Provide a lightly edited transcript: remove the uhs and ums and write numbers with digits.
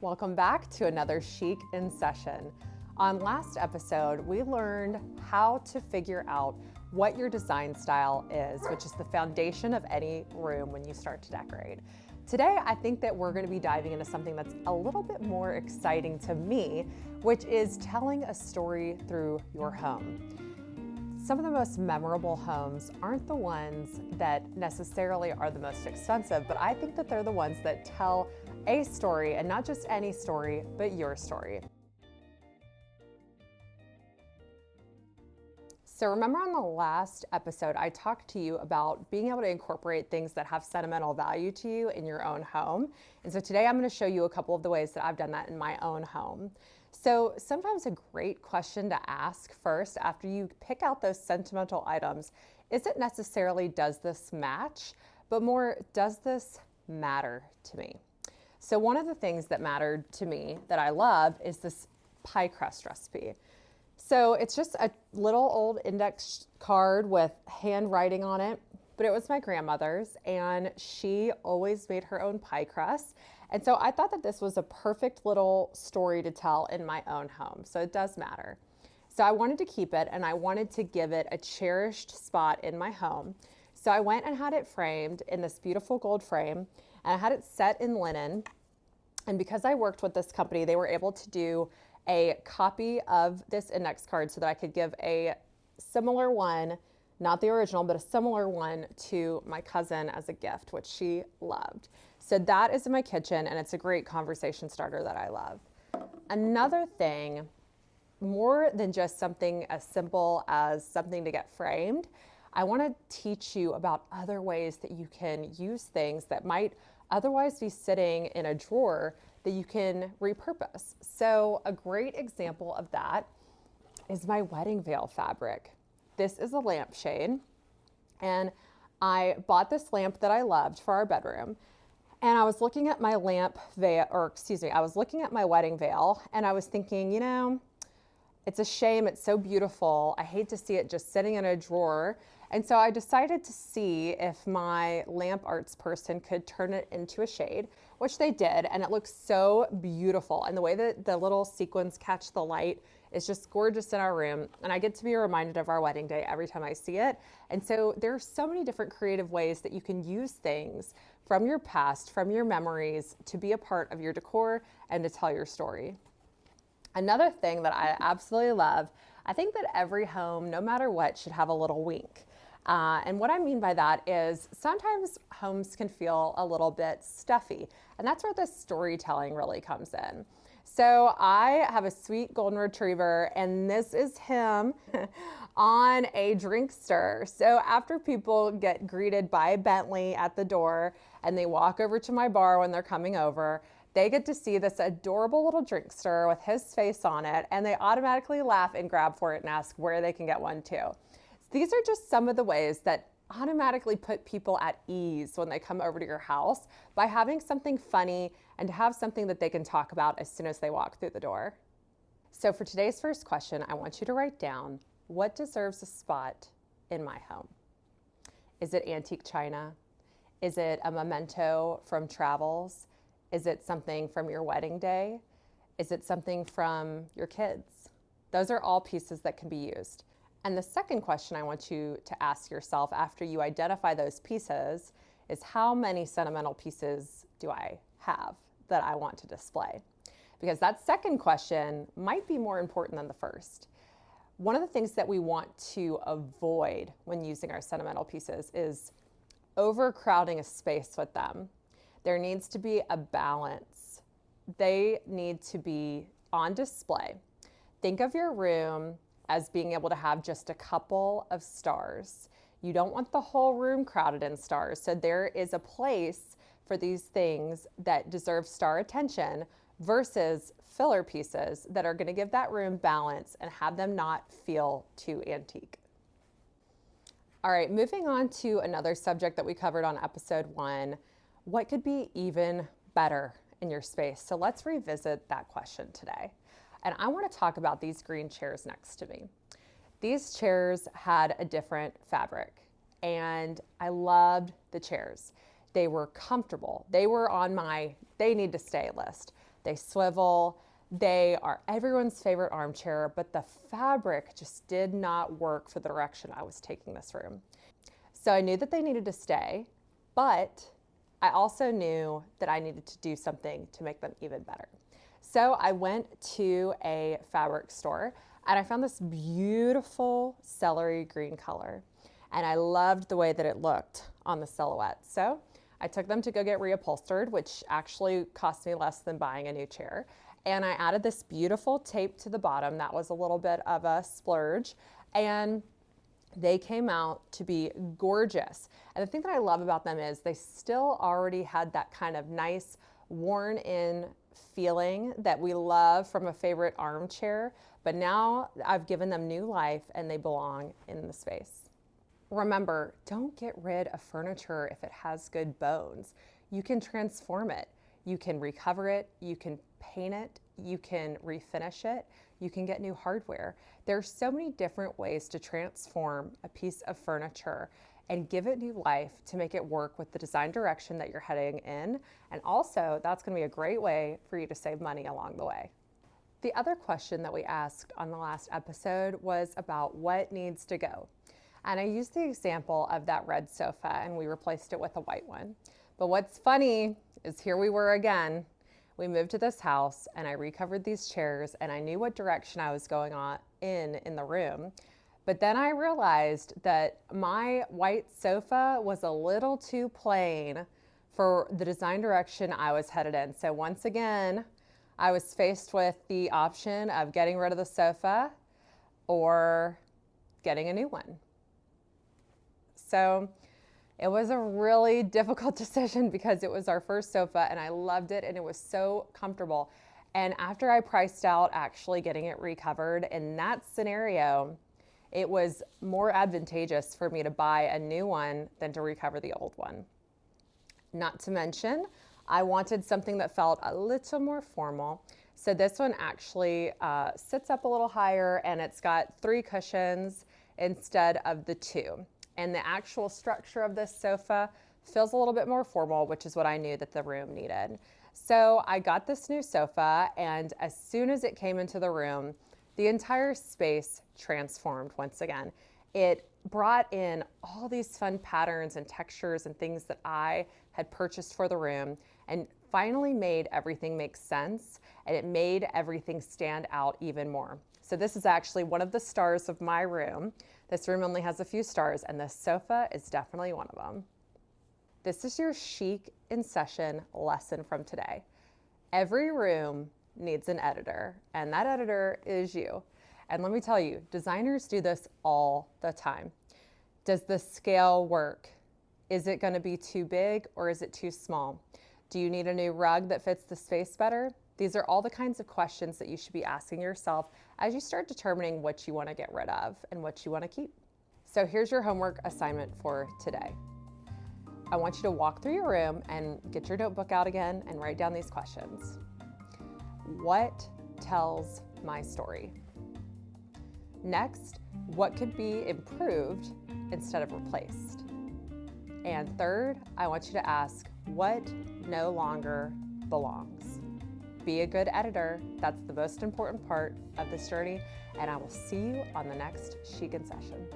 Welcome back to another Chic in Session. On last episode, we learned how to figure out what your design style is, which is the foundation of any room when you start to decorate. Today, I think that we're going to be diving into something that's a little bit more exciting to me, which is telling a story through your home. Some of the most memorable homes aren't the ones that necessarily are the most expensive, but I think that they're the ones that tell a story, and not just any story, but your story. So remember on the last episode, I talked to you about being able to incorporate things that have sentimental value to you in your own home. And so today I'm going to show you a couple of the ways that I've done that in my own home. So sometimes a great question to ask first after you pick out those sentimental items isn't necessarily, does this match, but more, does this matter to me? So one of the things that mattered to me that I love is this pie crust recipe. So it's just a little old index card with handwriting on it, but it was my grandmother's and she always made her own pie crust. And so I thought that this was a perfect little story to tell in my own home. So it does matter. So I wanted to keep it and I wanted to give it a cherished spot in my home. So I went and had it framed in this beautiful gold frame and I had it set in linen. And because I worked with this company, they were able to do a copy of this index card so that I could give a similar one, not the original, but a similar one to my cousin as a gift, which she loved. So that is in my kitchen and it's a great conversation starter that I love. Another thing, more than just something as simple as something to get framed, I want to teach you about other ways that you can use things that might otherwise be sitting in a drawer that you can repurpose. So a great example of that is my wedding veil fabric. This is a lampshade and I bought this lamp that I loved for our bedroom. And I was looking at my I was looking at my wedding veil and I was thinking, you know, it's a shame, it's so beautiful. I hate to see it just sitting in a drawer. And so I decided to see if my lamp arts person could turn it into a shade, which they did, and it looks so beautiful. And the way that the little sequins catch the light is just gorgeous in our room. And I get to be reminded of our wedding day every time I see it. And so there are so many different creative ways that you can use things from your past, from your memories, to be a part of your decor and to tell your story. Another thing that I absolutely love, I think that every home, no matter what, should have a little wink. And what I mean by that is sometimes homes can feel a little bit stuffy, and that's where the storytelling really comes in. So I have a sweet golden retriever, and this is him on a drink stir. So after people get greeted by Bentley at the door and they walk over to my bar when they're coming over, they get to see this adorable little drink stir with his face on it, and they automatically laugh and grab for it and ask where they can get one too. These are just some of the ways that automatically put people at ease when they come over to your house by having something funny and to have something that they can talk about as soon as they walk through the door. So for today's first question, I want you to write down what deserves a spot in my home. Is it antique china? Is it a memento from travels? Is it something from your wedding day? Is it something from your kids? Those are all pieces that can be used. And the second question I want you to ask yourself after you identify those pieces is, how many sentimental pieces do I have that I want to display? Because that second question might be more important than the first. One of the things that we want to avoid when using our sentimental pieces is overcrowding a space with them. There needs to be a balance. They need to be on display. Think of your room as being able to have just a couple of stars. You don't want the whole room crowded in stars. So there is a place for these things that deserve star attention versus filler pieces that are going to give that room balance and have them not feel too antique. All right, moving on to another subject that we covered on episode 1, what could be even better in your space? So let's revisit that question today. And I want to talk about these green chairs next to me. These chairs had a different fabric and I loved the chairs. They were comfortable. They were on my they need to stay list. they swivel, they are everyone's favorite armchair, but the fabric just did not work for the direction I was taking this room. So I knew that they needed to stay, but I also knew that I needed to do something to make them even better. So I went to a fabric store and I found this beautiful celery green color. And I loved the way that it looked on the silhouette. So I took them to go get reupholstered, which actually cost me less than buying a new chair. And I added this beautiful tape to the bottom. That was a little bit of a splurge. And they came out to be gorgeous. And the thing that I love about them is they still already had that kind of nice worn in feeling that we love from a favorite armchair, but now I've given them new life and they belong in the space. Remember, don't get rid of furniture if it has good bones. You can transform it. You can recover it. You can paint it. You can refinish it. You can get new hardware. There are so many different ways to transform a piece of furniture and give it new life to make it work with the design direction that you're heading in. And also, that's going to be a great way for you to save money along the way. The other question that we asked on the last episode was about what needs to go. And I used the example of that red sofa and we replaced it with a white one. But what's funny is here we were again. We moved to this house and I recovered these chairs and I knew what direction I was going on in the room. But then I realized that my white sofa was a little too plain for the design direction I was headed in. So once again, I was faced with the option of getting rid of the sofa or getting a new one. So it was a really difficult decision because it was our first sofa and I loved it and it was so comfortable. And after I priced out actually getting it recovered in that scenario, it was more advantageous for me to buy a new one than to recover the old one. Not to mention, I wanted something that felt a little more formal. So this one actually sits up a little higher and it's got 3 cushions instead of the 2. And the actual structure of this sofa feels a little bit more formal, which is what I knew that the room needed. So I got this new sofa, and as soon as it came into the room, the entire space transformed once again. It brought in all these fun patterns and textures and things that I had purchased for the room and finally made everything make sense, and it made everything stand out even more. So this is actually one of the stars of my room. This room only has a few stars, and this sofa is definitely one of them. This is your Chic in Session lesson from today. Every room needs an editor, and that editor is you. And let me tell you, designers do this all the time. Does the scale work? Is it going to be too big or is it too small? Do you need a new rug that fits the space better? These are all the kinds of questions that you should be asking yourself as you start determining what you want to get rid of and what you want to keep. So here's your homework assignment for today. I want you to walk through your room and get your notebook out again and write down these questions. What tells my story? Next, what could be improved instead of replaced? And third, I want you to ask, what no longer belongs? Be a good editor. That's the most important part of this journey, and I will see you on the next Chic in Session.